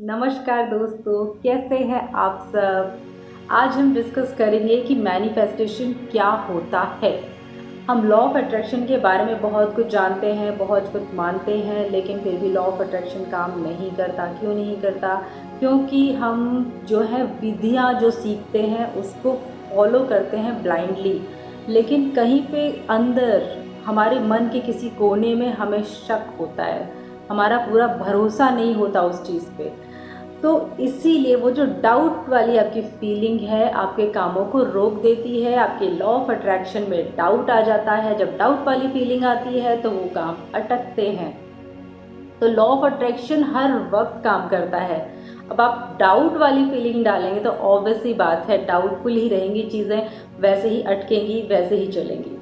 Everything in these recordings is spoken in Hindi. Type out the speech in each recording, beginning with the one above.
नमस्कार दोस्तों, कैसे हैं आप सब। आज हम डिस्कस करेंगे कि मैनिफेस्टेशन क्या होता है। हम लॉ ऑफ अट्रैक्शन के बारे में बहुत कुछ जानते हैं, बहुत कुछ मानते हैं, लेकिन फिर भी लॉ ऑफ अट्रैक्शन काम नहीं करता। क्यों नहीं करता? क्योंकि हम जो है विधियाँ जो सीखते हैं उसको फॉलो करते हैं ब्लाइंडली, लेकिन कहीं पे अंदर हमारे मन के किसी कोने में हमें शक होता है, हमारा पूरा भरोसा नहीं होता उस चीज़ पे। तो इसीलिए वो जो डाउट वाली आपकी फीलिंग है आपके कामों को रोक देती है। आपके लॉ ऑफ अट्रैक्शन में डाउट आ जाता है। जब डाउट वाली फीलिंग आती है तो वो काम अटकते हैं। तो लॉ ऑफ अट्रैक्शन हर वक्त काम करता है। अब आप डाउट वाली फीलिंग डालेंगे तो ऑब्वियस ही बात है, डाउटफुल ही रहेंगी चीज़ें, वैसे ही अटकेंगी, वैसे ही चलेंगी।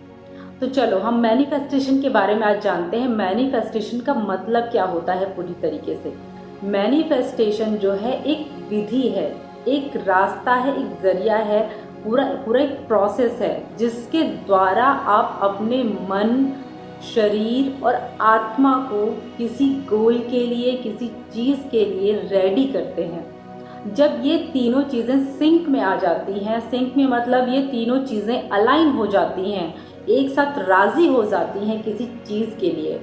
तो चलो हम मैनिफेस्टेशन के बारे में आज जानते हैं। मैनिफेस्टेशन का मतलब क्या होता है पूरी तरीके से। मैनिफेस्टेशन जो है एक विधि है, एक रास्ता है, एक जरिया है, पूरा पूरा एक प्रोसेस है जिसके द्वारा आप अपने मन, शरीर और आत्मा को किसी गोल के लिए, किसी चीज़ के लिए रेडी करते हैं। जब ये तीनों चीज़ें सिंक में आ जाती हैं, सिंक में मतलब ये तीनों चीज़ें अलाइन हो जाती हैं, एक साथ राज़ी हो जाती हैं किसी चीज़ के लिए,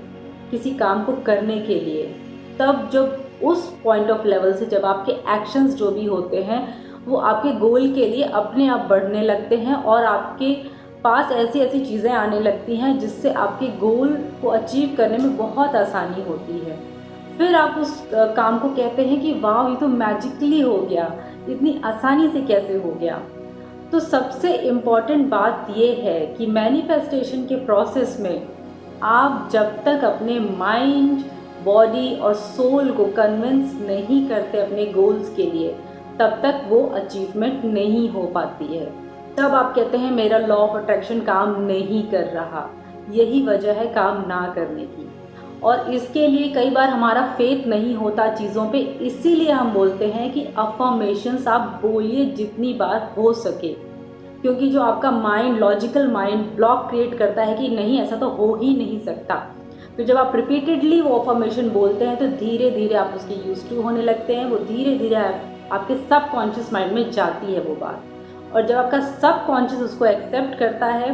किसी काम को करने के लिए, तब जब उस पॉइंट ऑफ लेवल से जब आपके एक्शंस जो भी होते हैं वो आपके गोल के लिए अपने आप बढ़ने लगते हैं और आपके पास ऐसी ऐसी चीज़ें आने लगती हैं जिससे आपके गोल को अचीव करने में बहुत आसानी होती है। फिर आप उस काम को कहते हैं कि वाह, ये तो मैजिकली हो गया, इतनी आसानी से कैसे हो गया। तो सबसे इम्पॉर्टेंट बात ये है कि मैनिफेस्टेशन के प्रोसेस में आप जब तक अपने माइंड, बॉडी और सोल को कन्विंस नहीं करते अपने गोल्स के लिए, तब तक वो अचीवमेंट नहीं हो पाती है। तब आप कहते हैं मेरा लॉ ऑफ अट्रैक्शन काम नहीं कर रहा। यही वजह है काम ना करने की। और इसके लिए कई बार हमारा फेथ नहीं होता चीज़ों पे, इसीलिए हम बोलते हैं कि अफर्मेशंस आप बोलिए जितनी बार हो सके, क्योंकि जो आपका mind, logical mind block create करता है कि नहीं, ऐसा तो हो ही नहीं सकता। तो जब आप रिपीटेडली वो अफर्मेशन बोलते हैं तो धीरे धीरे आप उसके यूज टू होने लगते हैं। वो धीरे धीरे आपके सब कॉन्शियस माइंड में जाती है वो बात, और जब आपका सब कॉन्शियस उसको एक्सेप्ट करता है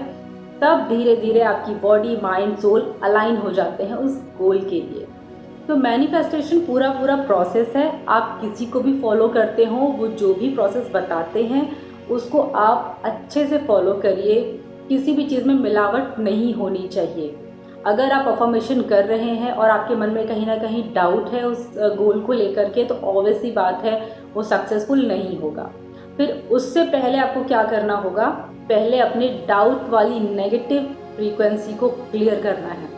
तब धीरे धीरे आपकी बॉडी, माइंड, सोल अलाइन हो जाते हैं उस गोल के लिए। तो मैनिफेस्टेशन पूरा पूरा प्रोसेस है। आप किसी को भी फॉलो करते हो, वो जो भी प्रोसेस बताते हैं उसको आप अच्छे से फॉलो करिए। किसी भी चीज़ में मिलावट नहीं होनी चाहिए। अगर आप अफर्मेशन कर रहे हैं और आपके मन में कहीं ना कहीं डाउट है उस गोल को लेकर के, तो ऑब्वियस सी बात है वो सक्सेसफुल नहीं होगा। फिर उससे पहले आपको क्या करना होगा, पहले अपने डाउट वाली नेगेटिव फ्रीक्वेंसी को क्लियर करना है,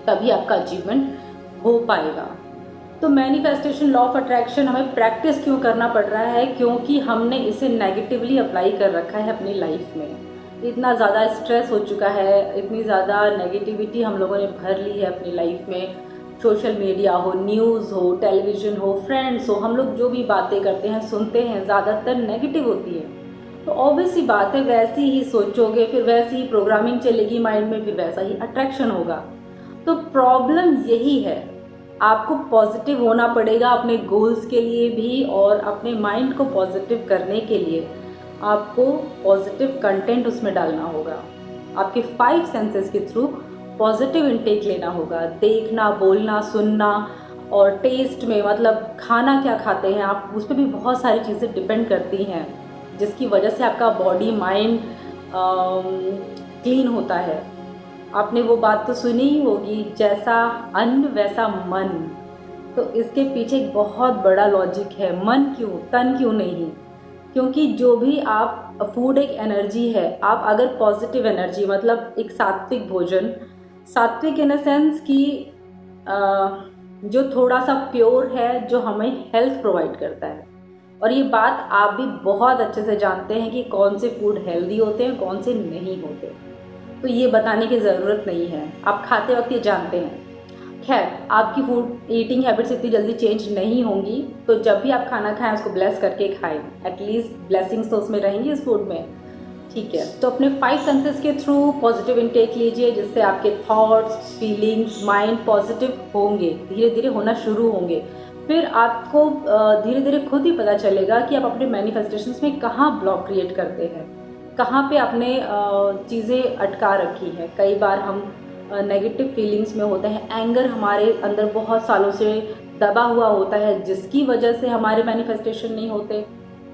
तभी आपका अचीवमेंट हो पाएगा। तो मैनिफेस्टेशन, लॉ ऑफ अट्रैक्शन हमें प्रैक्टिस क्यों करना पड़ रहा है? क्योंकि हमने इसे नेगेटिवली अप्लाई कर रखा है अपनी लाइफ में। इतना ज़्यादा स्ट्रेस हो चुका है, इतनी ज़्यादा नेगेटिविटी हम लोगों ने भर ली है अपनी लाइफ में। सोशल मीडिया हो, न्यूज़ हो, टेलीविज़न हो, फ्रेंड्स हो, हम लोग जो भी बातें करते हैं, सुनते हैं, ज़्यादातर नेगेटिव होती है। तो ऑब्वियस सी बात है, वैसी ही सोचोगे, फिर वैसी ही प्रोग्रामिंग चलेगी माइंड में, फिर वैसा ही अट्रैक्शन होगा। तो प्रॉब्लम यही है, आपको पॉजिटिव होना पड़ेगा अपने गोल्स के लिए भी, और अपने माइंड को पॉजिटिव करने के लिए आपको पॉजिटिव कंटेंट उसमें डालना होगा। आपके 5 सेंसेस के थ्रू पॉजिटिव इनटेक लेना होगा। देखना, बोलना, सुनना, और टेस्ट में मतलब खाना क्या खाते हैं आप, उस पर भी बहुत सारी चीज़ें डिपेंड करती हैं, जिसकी वजह से आपका बॉडी, माइंड क्लीन होता है। आपने वो बात तो सुनी ही होगी, जैसा अन्न वैसा मन। तो इसके पीछे एक बहुत बड़ा लॉजिक है। मन क्यों, तन क्यों नहीं? क्योंकि जो भी आप, फूड एक एनर्जी है। आप अगर पॉजिटिव एनर्जी मतलब एक सात्विक भोजन, सात्विक इन अ सेंस कि जो थोड़ा सा प्योर है, जो हमें हेल्थ प्रोवाइड करता है। और ये बात आप भी बहुत अच्छे से जानते हैं कि कौन से फूड हेल्दी होते हैं, कौन से नहीं होते। तो ये बताने की ज़रूरत नहीं है, आप खाते वक्त ये जानते हैं। खैर, आपकी फूड ईटिंग हैबिट्स इतनी जल्दी चेंज नहीं होंगी, तो जब भी आप खाना खाएं उसको ब्लेस करके खाएं। एटलीस्ट ब्लेसिंग्स तो उसमें रहेंगी उस फूड में, ठीक है। तो अपने 5 सेंसेस के थ्रू पॉजिटिव इनटेक लीजिए, जिससे आपके थॉट्स, फीलिंग्स, माइंड पॉजिटिव होंगे, धीरे धीरे होना शुरू होंगे। फिर आपको धीरे धीरे खुद ही पता चलेगा कि आप अपने मैनिफेस्टेशंस में कहाँ ब्लॉक क्रिएट करते हैं, कहाँ पे आपने चीज़ें अटका रखी हैं। कई बार हम नेगेटिव फीलिंग्स में होते हैं, एंगर हमारे अंदर बहुत सालों से दबा हुआ होता है जिसकी वजह से हमारे मैनिफेस्टेशन नहीं होते।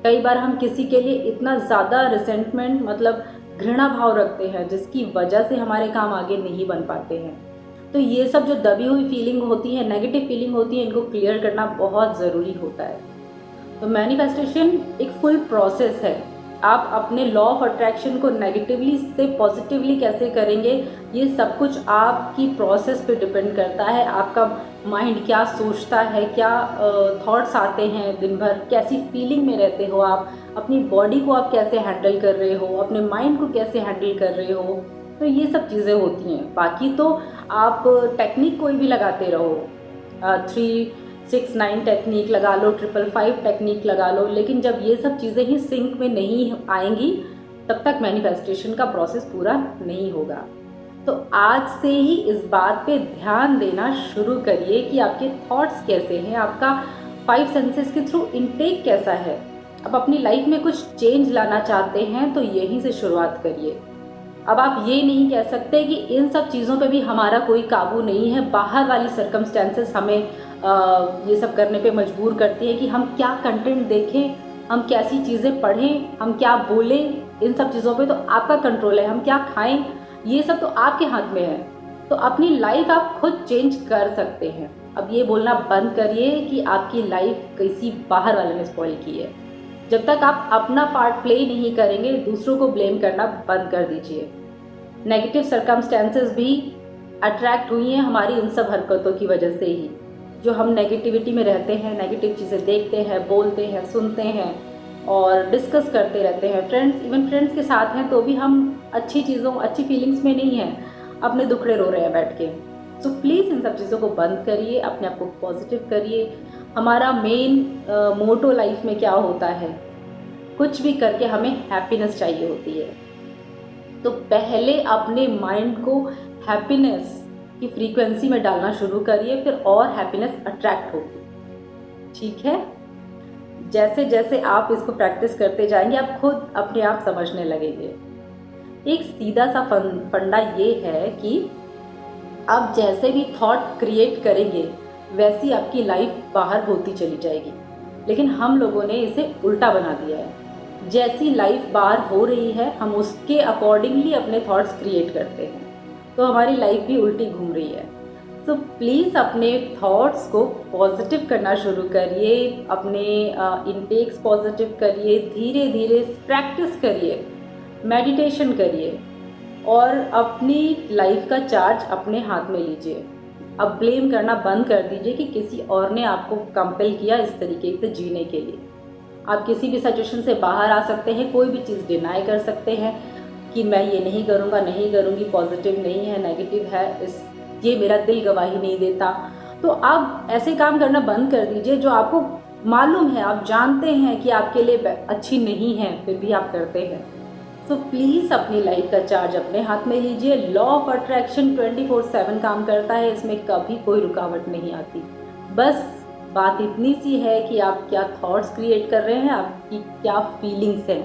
कई बार हम किसी के लिए इतना ज़्यादा रिसेंटमेंट मतलब घृणा भाव रखते हैं जिसकी वजह से हमारे काम आगे नहीं बन पाते हैं। तो ये सब जो दबी हुई फीलिंग होती है, नेगेटिव फीलिंग होती है, इनको क्लियर करना बहुत ज़रूरी होता है। तो मैनिफेस्टेशन एक फुल प्रोसेस है। आप अपने लॉ ऑफ अट्रैक्शन को नेगेटिवली से पॉजिटिवली कैसे करेंगे, ये सब कुछ आपकी प्रोसेस पे डिपेंड करता है। आपका माइंड क्या सोचता है, क्या थॉट्स आते हैं दिन भर, कैसी फीलिंग में रहते हो आप, अपनी बॉडी को आप कैसे हैंडल कर रहे हो, अपने माइंड को कैसे हैंडल कर रहे हो। तो ये सब चीज़ें होती हैं। बाकी तो आप टेक्निक कोई भी लगाते रहो, 3-6-9 टेक्निक लगा लो, 5-5 टेक्निक लगा लो, लेकिन जब ये सब चीज़ें ही सिंक में नहीं आएंगी तब तक मैनिफेस्टेशन का प्रोसेस पूरा नहीं होगा। तो आज से ही इस बात पे ध्यान देना शुरू करिए कि आपके थॉट्स कैसे हैं, आपका 5 सेंसेस के थ्रू इनटेक कैसा है। अब अपनी लाइफ में कुछ चेंज लाना चाहते हैं तो यहीं से शुरुआत करिए। अब आप ये नहीं कह सकते कि इन सब चीज़ों पे भी हमारा कोई काबू नहीं है, बाहर वाली सर्कमस्टेंसेस हमें ये सब करने पे मजबूर करती है कि हम क्या कंटेंट देखें, हम कैसी चीज़ें पढ़ें, हम क्या बोलें। इन सब चीज़ों पे तो आपका कंट्रोल है। हम क्या खाएं, ये सब तो आपके हाथ में है। तो अपनी लाइफ आप खुद चेंज कर सकते हैं। अब ये बोलना बंद करिए कि आपकी लाइफ किसी बाहर वाले ने स्पॉइल की है। जब तक आप अपना पार्ट प्ले नहीं करेंगे, दूसरों को ब्लेम करना बंद कर दीजिए। नेगेटिव सर्कमस्टेंसेस भी अट्रैक्ट हुई हैं हमारी इन सब हरकतों की वजह से ही। जो हम नेगेटिविटी में रहते हैं, नेगेटिव चीज़ें देखते हैं, बोलते हैं, सुनते हैं और डिस्कस करते रहते हैं। इवन फ्रेंड्स के साथ हैं तो भी हम अच्छी चीज़ों, अच्छी फीलिंग्स में नहीं हैं, अपने दुखड़े रो रहे हैं बैठ के। तो प्लीज़ इन सब चीज़ों को बंद करिए, अपने आप को पॉजिटिव करिए। हमारा मेन मोटो लाइफ में क्या होता है, कुछ भी करके हमें हैप्पीनेस चाहिए होती है। तो पहले अपने माइंड को हैप्पीनेस की फ्रीक्वेंसी में डालना शुरू करिए, फिर और हैप्पीनेस अट्रैक्ट होगी। ठीक है, जैसे जैसे आप इसको प्रैक्टिस करते जाएंगे आप खुद अपने आप समझने लगेंगे। एक सीधा सा फंडा ये है कि आप जैसे भी थॉट क्रिएट करेंगे वैसी आपकी लाइफ बाहर होती चली जाएगी, लेकिन हम लोगों ने इसे उल्टा बना दिया है। जैसी लाइफ बाहर हो रही है हम उसके अकॉर्डिंगली अपने थॉट्स क्रिएट करते हैं, तो हमारी लाइफ भी उल्टी घूम रही है। सो प्लीज़ अपने थॉट्स को पॉजिटिव करना शुरू करिए, अपने इनटेक्स पॉजिटिव करिए, धीरे धीरे प्रैक्टिस करिए, मेडिटेशन करिए और अपनी लाइफ का चार्ज अपने हाथ में लीजिए। अब ब्लेम करना बंद कर दीजिए कि किसी और ने आपको कंपेल किया इस तरीके से जीने के लिए। आप किसी भी सिचुएशन से बाहर आ सकते हैं, कोई भी चीज़ डिनाई कर सकते हैं कि मैं ये नहीं करूँगा, नहीं करूँगी, पॉजिटिव नहीं है, नेगेटिव है, ये मेरा दिल गवाही नहीं देता। तो आप ऐसे काम करना बंद कर दीजिए जो आपको मालूम है, आप जानते हैं कि आपके लिए अच्छी नहीं है, फिर भी आप करते हैं। सो प्लीज़ अपनी लाइफ का चार्ज अपने हाथ में लीजिए। लॉ ऑफ अट्रैक्शन 24/7 काम करता है, इसमें कभी कोई रुकावट नहीं आती। बस बात इतनी सी है कि आप क्या थॉट्स क्रिएट कर रहे हैं, आपकी क्या फीलिंग्स हैं।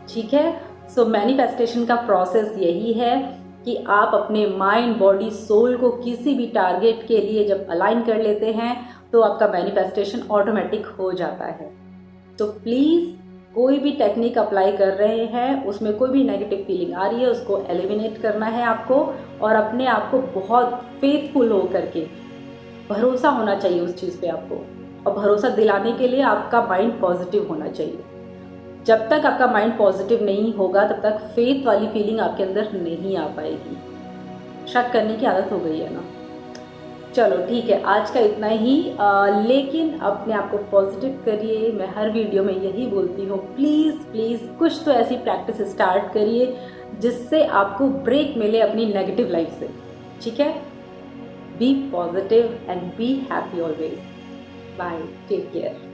ठीक है, सो मैनिफेस्टेशन का प्रोसेस यही है कि आप अपने माइंड, बॉडी, सोल को किसी भी टारगेट के लिए जब अलाइन कर लेते हैं तो आपका मैनिफेस्टेशन ऑटोमेटिक हो जाता है। तो प्लीज़ कोई भी टेक्निक अप्लाई कर रहे हैं उसमें कोई भी नेगेटिव फीलिंग आ रही है उसको एलिमिनेट करना है आपको, और अपने आप को बहुत फेथफुल हो करके भरोसा होना चाहिए उस चीज़ पे आपको, और भरोसा दिलाने के लिए आपका माइंड पॉजिटिव होना चाहिए। जब तक आपका माइंड पॉजिटिव नहीं होगा तब तक फेथ वाली फीलिंग आपके अंदर नहीं आ पाएगी। शक करने की आदत हो गई है ना। चलो ठीक है, आज का इतना ही। लेकिन अपने आप को पॉजिटिव करिए। मैं हर वीडियो में यही बोलती हूँ, प्लीज़ प्लीज़ कुछ तो ऐसी प्रैक्टिस स्टार्ट करिए जिससे आपको ब्रेक मिले अपनी नेगेटिव लाइफ से। ठीक है, be positive and be happy always. Bye, take care.